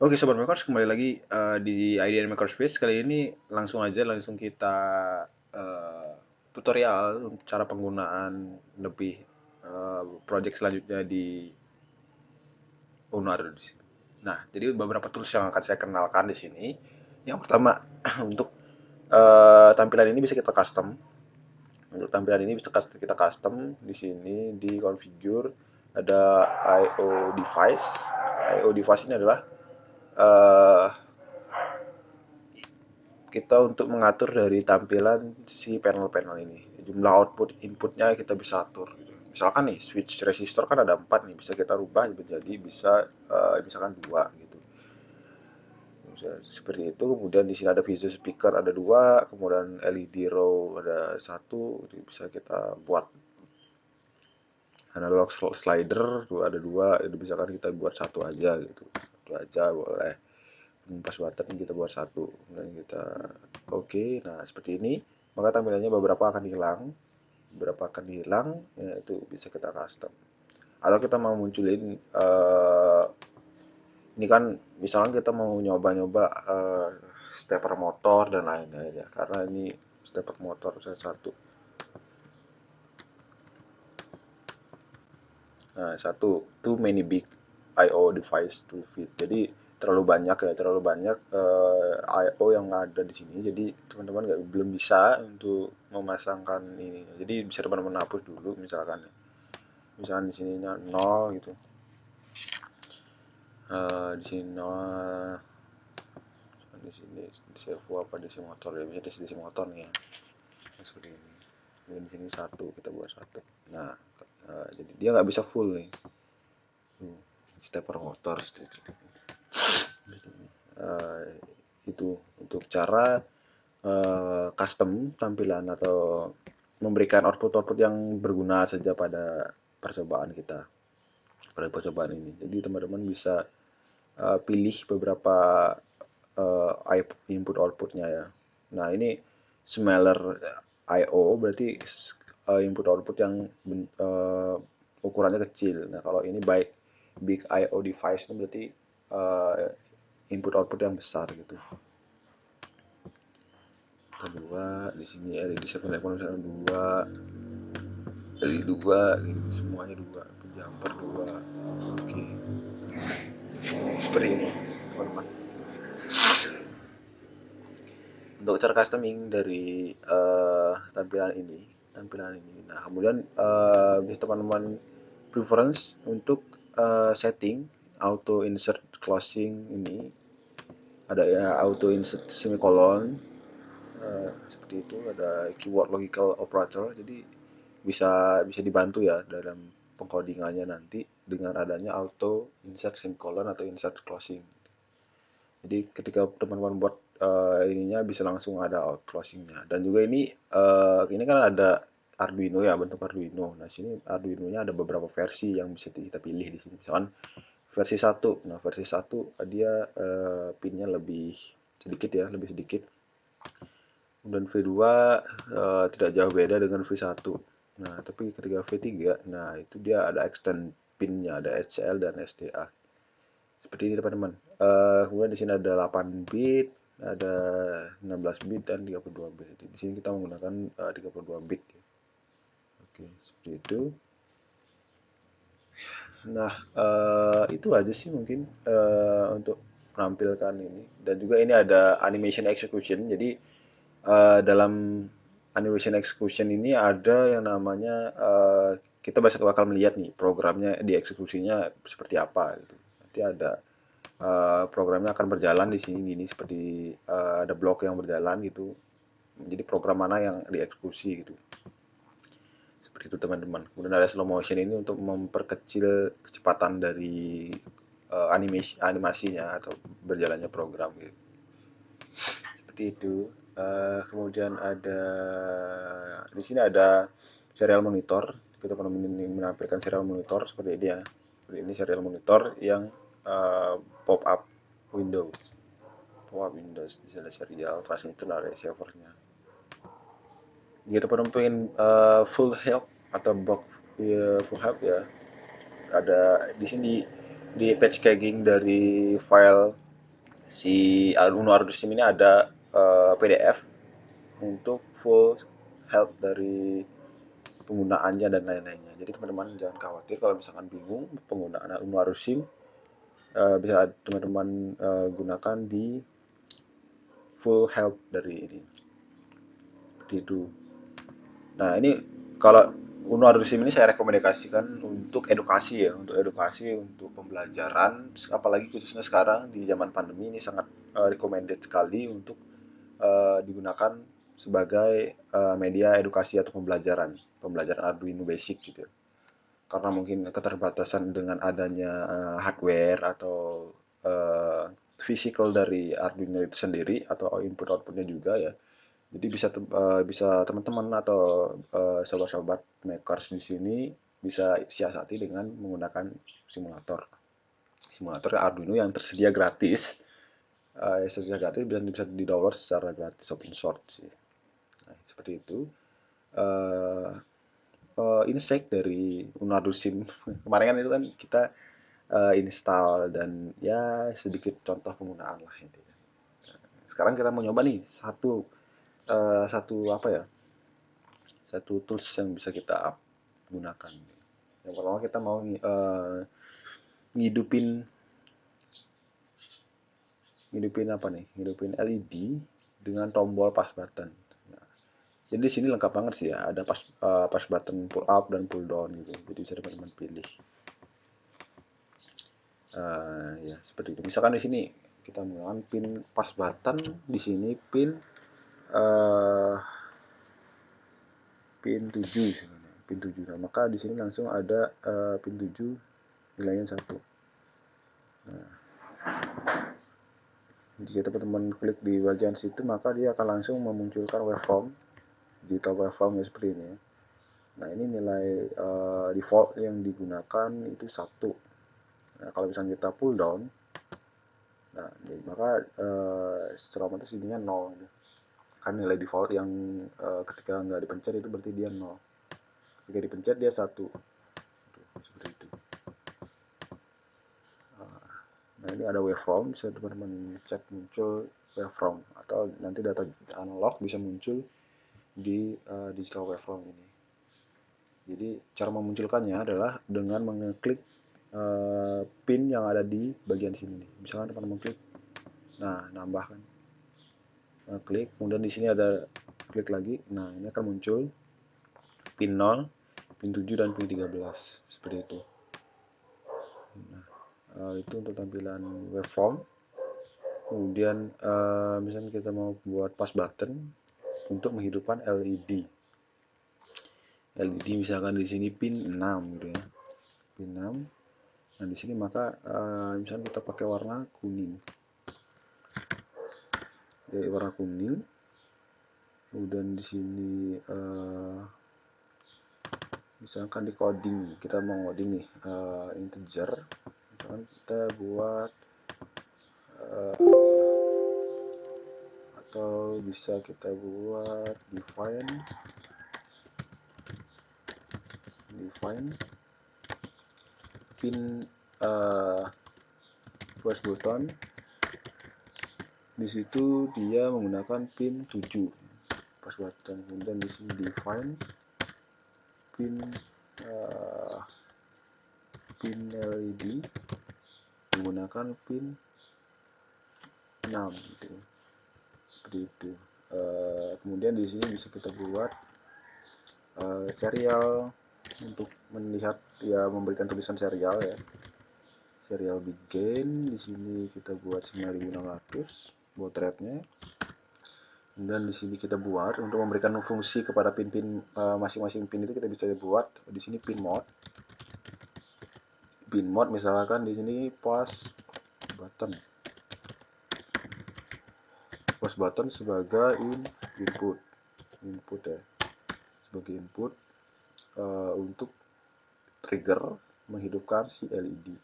Oke Sobat Makers, kembali lagi di IDN Makerspace. Kali ini langsung kita eh, tutorial cara penggunaan lebih project selanjutnya di Unar di sini. Nah, jadi beberapa tools yang akan saya kenalkan di sini. Yang pertama, untuk tampilan ini bisa kita custom. Untuk tampilan ini bisa kita custom di sini di configure ada IO device. IO device ini adalah eh, kita untuk mengatur dari tampilan si panel-panel ini. Jumlah output inputnya kita bisa atur gitu. Misalkan nih switch resistor kan ada 4 nih, bisa kita rubah menjadi bisa misalkan 2 gitu. Bisa seperti itu. Kemudian di sini ada visual speaker ada 2, kemudian LED row ada 1, bisa kita buat analog slider tuh ada 2, itu misalkan kita buat satu aja gitu. Satu aja boleh. Pas button kita buat satu, kemudian kita oke. Nah seperti ini, maka tampilannya beberapa akan hilang, ya, itu bisa kita custom. Atau kita mau munculin ini kan, misalkan kita mau nyoba-nyoba stepper motor dan lain-lain ya, karena ini stepper motor saya satu. Nah, satu, too many big I/O device to fit. Jadi terlalu banyak ya, terlalu banyak I/O yang ada di sini. Jadi teman-teman belum bisa untuk memasangkan ini. Jadi bisa teman-teman hapus dulu misalkan. Misalkan di sininya 0 gitu. Di sini 0, di sini servo apa DC motor ya, bisa DC motor nih ya. Seperti ini. Kemudian di sini satu, kita buat satu. Nah, jadi dia nggak bisa full nih. Stepper motor. Eh, itu untuk cara custom tampilan atau memberikan output-output yang berguna saja pada percobaan kita, pada percobaan ini. Jadi teman-teman bisa pilih beberapa input outputnya ya. Nah ini smaller I/O berarti input output yang ukurannya kecil. Nah kalau ini big I/O device itu berarti input output yang besar gitu. Kedua di sini LED 7-Eleven misalnya 2, LED 2 gitu, semuanya 2, jumper 2. Oke, seperti ini teman-teman. Untuk cara customing dari tampilan ini. Nah kemudian bisa teman-teman preference untuk setting auto insert closing ini, ada ya auto insert semicolon, seperti itu. Ada keyword logical operator, jadi bisa bisa dibantu ya dalam pengkodingannya nanti dengan adanya auto insert semicolon atau insert closing. Jadi ketika teman-teman buat ininya bisa langsung ada out closingnya. Dan juga ini kan ada Arduino ya, bentuk Arduino. Nah sini Arduino-nya ada beberapa versi yang bisa kita pilih di sini. Misalkan versi satu. Nah versi satu dia pinnya lebih sedikit ya, lebih sedikit. Dan V2 tidak jauh beda dengan V1. Nah, tapi ketika V3, nah itu dia ada extend pinnya, ada HCL dan SDA. Seperti ini teman-teman. Kemudian di sini ada 8 bit, ada 16 bit dan 32 bit. Di sini kita menggunakan 32 bit. Oke, seperti itu. Nah, itu aja sih mungkin untuk menampilkan ini. Dan juga ini ada animation execution. Jadi dalam animation execution ini ada yang namanya kita bakal melihat nih programnya dieksekusinya seperti apa gitu. Nanti ada programnya akan berjalan di sini gini seperti ada blok yang berjalan gitu. Jadi program mana yang dieksekusi gitu. Seperti itu teman-teman. Kemudian ada slow motion ini untuk memperkecil kecepatan dari animasinya atau berjalannya program gitu. Seperti itu. Kemudian ada di sini ada serial monitor. Kita pernah menampilkan serial monitor seperti ini ya. Seperti ini serial monitor yang pop up Windows. Pop up Windows di sana serial transmitter dan receivernya. Gitu pernah pengen full help atau box ya, full help ya. Ada di sini di patch tagging dari file si Uno Arduino SIM ini ada PDF untuk full help dari penggunaannya dan lain-lainnya. Jadi teman-teman jangan khawatir kalau misalkan bingung penggunaan Uno Arduino SIM, bisa teman-teman gunakan di full help dari ini. Seperti itu. Nah, ini kalau Uno Arduino SIM ini saya rekomendasikan untuk edukasi ya, untuk edukasi, untuk pembelajaran, apalagi khususnya sekarang di zaman pandemi ini sangat recommended sekali untuk digunakan sebagai media edukasi atau pembelajaran, pembelajaran Arduino basic gitu. Karena mungkin keterbatasan dengan adanya hardware atau uh, physical dari Arduino itu sendiri atau input outputnya juga ya. Jadi bisa teman-teman atau sobat-sobat makers di sini bisa siasati dengan menggunakan simulator. Simulator Arduino yang tersedia gratis. Tersedia gratis bisa di-download secara gratis open source sih. Nah, seperti itu. Uh, Insect dari Unadu Sim. Kemarin kan itu kan kita install dan ya sedikit contoh penggunaan lah intinya. Sekarang kita mau nyoba nih satu apa ya? Satu tools yang bisa kita gunakan. Yang pertama kita mau ngidupin apa nih? Ngidupin LED dengan tombol pas button. Nah, jadi di sini lengkap banget sih ya, ada pas button pull up dan pull down gitu. Jadi bisa teman-teman pilih. Ya seperti itu. Misalkan di sini kita menggunakan pin pas button, di sini pin uh, pin 7 pin 7. Nah, maka di sini langsung ada pin 7 nilainya 1. Nah, jika teman-teman klik di bagian situ maka dia akan langsung memunculkan waveform, digital waveform seperti ini. Nah, ini nilai default yang digunakan itu 1. Nah, kalau misalnya kita pull down, nah maka secara otomatis ininya 0. Kan nilai default yang ketika nggak dipencet itu berarti dia 0. Ketika dipencet dia 1. Seperti itu. Nah, ini ada waveform, bisa teman-teman cek muncul waveform atau nanti data analog bisa muncul di digital waveform ini. Jadi cara memunculkannya adalah dengan mengeklik pin yang ada di bagian sini. Misalkan teman-teman klik, nah nambahkan, klik, kemudian di sini ada klik lagi, nah ini akan muncul pin 0, pin 7 dan pin 13 seperti itu. Nah, itu untuk tampilan waveform. Kemudian misalnya kita mau buat pas button untuk menghidupkan LED. LED misalkan di sini pin 6 gitu ya. Pin 6. Nah, di sini maka misalnya kita pakai warna kuning. Jadi warna kuning. Kemudian di sini misalkan di coding, kita mau coding nih integer. Misalkan kita buat atau bisa kita buat define pin push button. Di situ dia menggunakan pin 7 push button. Kemudian di sini define pin pin LED menggunakan pin 6 gitu. Seperti itu. Kemudian di sini bisa kita buat serial untuk melihat ya, memberikan tulisan serial ya. Serial begin, di sini kita buat 9600 baud rate-nya. Kemudian di sini kita buat untuk memberikan fungsi kepada pin-pin masing-masing pin itu kita bisa buat di sini pin mode. Pin mode misalkan di sini push button. Push button sebagai input ya. Sebagai input untuk trigger menghidupkan si LED.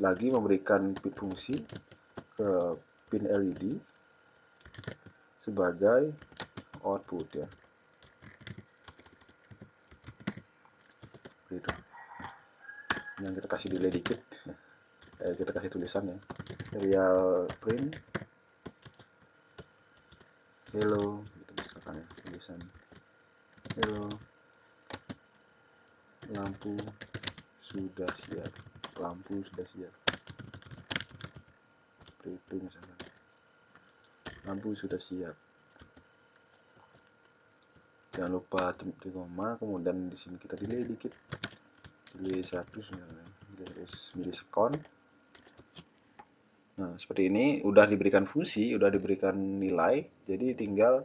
Lagi memberikan fungsi ke pin LED sebagai output ya. Itu. Yang kita kasih delay dikit. kita kasih tulisannya serial print hello gitu misalkan ya, tulisan hello lampu sudah siap, lampu sudah siap, seperti itu misalkan, lampu sudah siap. Jangan lupa di koma, kemudian di sini kita delay dikit, delay 100 misalkan, delay 100 milisekon. Nah seperti ini udah diberikan fungsi, udah diberikan nilai, jadi tinggal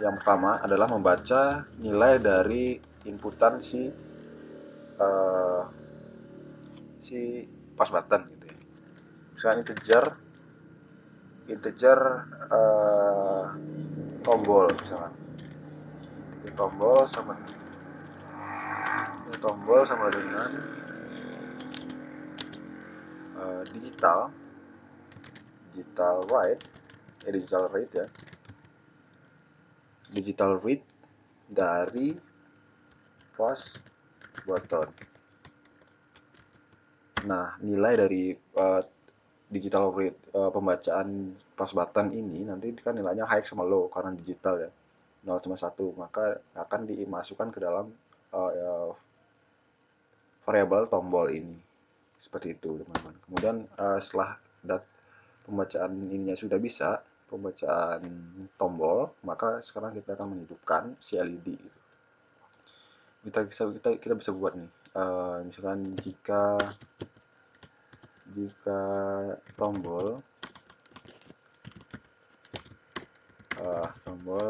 yang pertama adalah membaca nilai dari inputan uh, si pas button gitu ya. Misalkan integer tombol misalkan. Tombol sama dengan digital read ya. Digital read dari post button. Nah, nilai dari digital read pembacaan post button ini nanti kan nilainya high sama low karena digital ya. 0 sama 1, maka akan dimasukkan ke dalam variabel tombol ini. Seperti itu, teman-teman. Kemudian setelah pembacaan ininya sudah bisa, pembacaan tombol, maka sekarang kita akan menghidupkan si LED. Kita bisa buat nih, misalkan jika tombol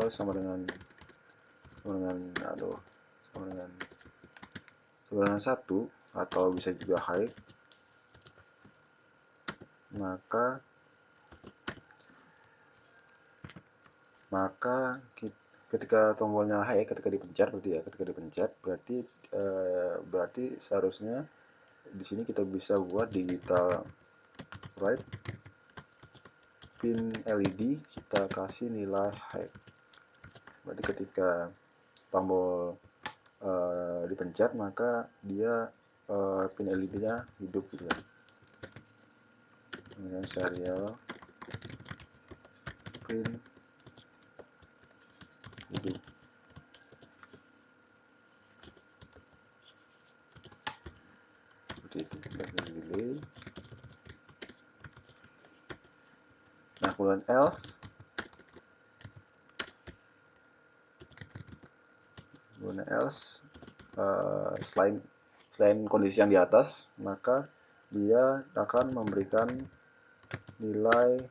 sama dengan sama dengan 1 atau bisa juga high, maka ketika tombolnya high, ketika dipencet berarti seharusnya di sini kita bisa buat digital right pin LED, kita kasih nilai high. Berarti ketika tombol dipencet maka dia pin LED-nya hidup gitu ya. Kemudian serial pin hidup. Seperti itu. Kita delay. Nah, kemudian else selain kondisi yang di atas, maka dia akan memberikan nilai,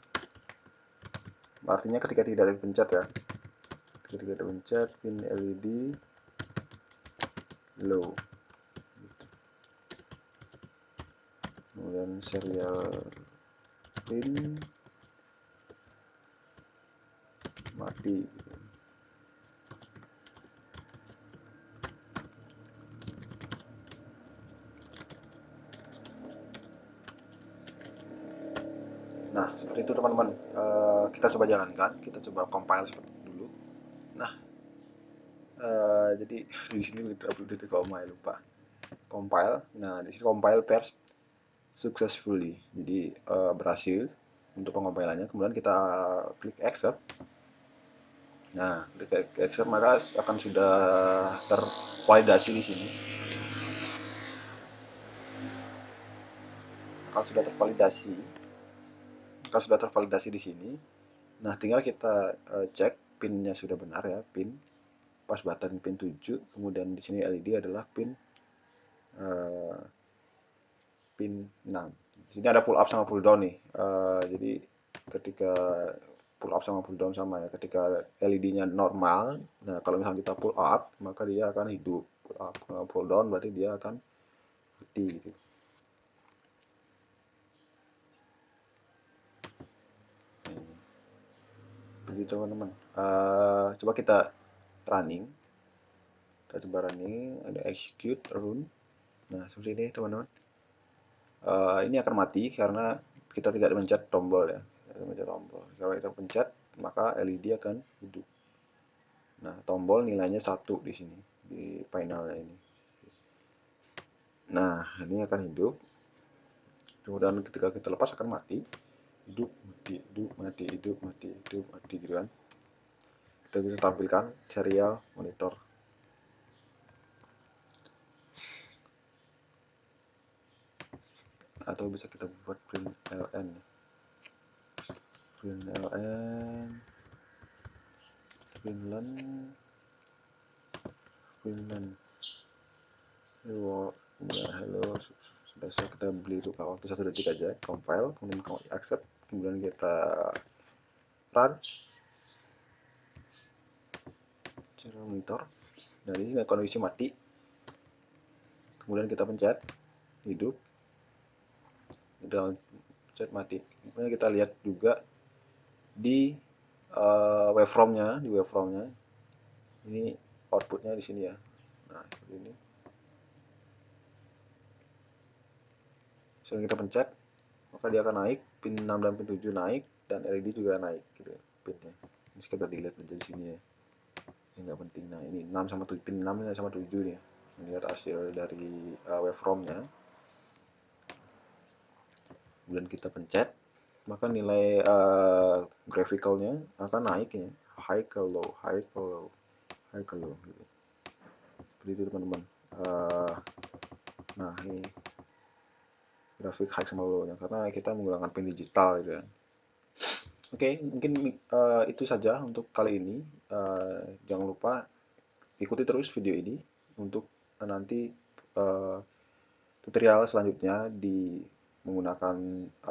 artinya ketika tidak dipencet ya, ketika dipencet pin LED low, kemudian serial pin mati. Nah, seperti itu teman-teman. Kita coba jalankan, kita coba compile seperti itu dulu. Nah, jadi di sini udah di koma ya, lupa. Compile. Nah, di sini compile pairs successfully. Jadi berhasil untuk pengompilannya. Kemudian kita klik accept. Nah, klik accept maka akan sudah tervalidasi di sini. Akan sudah tervalidasi di sini. Nah, tinggal kita cek pinnya sudah benar ya, pin pas button pin 7, kemudian di sini LED adalah pin 6. Di sini ada pull up sama pull down nih. Jadi ketika pull up sama pull down sama ya, ketika LED-nya normal, nah kalau misalnya kita pull up maka dia akan hidup, pull up. Kalau pull down berarti dia akan mati gitu. Begitu teman-teman. Coba kita running. Kita coba running, ada execute run. Nah seperti ini teman-teman. Ini akan mati karena kita tidak mencet tombol ya. Kalau kita pencet maka LED akan hidup. Nah tombol nilainya 1 di sini di panelnya ini. Nah ini akan hidup. Kemudian ketika kita lepas akan mati, hidup mati hidup mati hidup mati hidup mati gitu kan. Kita bisa tampilkan serial monitor. Atau bisa kita buat print ln, print ln, Finland. Hello, ya hello. Biasa kita beli itu waktu 1 detik aja, compile, kemudian accept, kemudian kita run cara monitor. Nah, di sini kondisi mati. Kemudian kita pencet hidup, udah pencet mati. Kemudian kita lihat juga di waveformnya, ini outputnya di sini ya. Nah, seperti ini. Setelah kita pencet, maka dia akan naik, pin 6 dan pin 7 naik, dan LED juga naik gitu pinnya. Ini kita dilihat aja di sini ya. Ini nggak penting. Nah, ini 6 sama 7, pin 6 sama 7 nih. Lihat hasil dari waveformnya. Kemudian kita pencet, maka nilai graphical-nya akan naik ya. High ke low, high ke low, high ke low gitu. Seperti itu teman-teman. Nah, ini grafik high sama low-nya karena kita menggunakan pin digital gitu ya. Oke, mungkin itu saja untuk kali ini. Jangan lupa ikuti terus video ini untuk nanti tutorial selanjutnya di menggunakan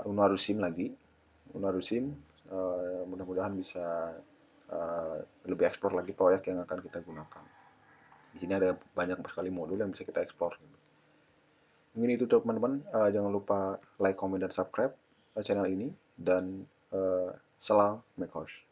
Unreal Sim lagi. Unreal Sim mudah-mudahan bisa lebih eksplor lagi proyek yang akan kita gunakan. Di sini ada banyak sekali modul yang bisa kita eksplor. Mungkin itu teman-teman. Jangan lupa like, comment, dan subscribe channel ini. Dan salam macOS.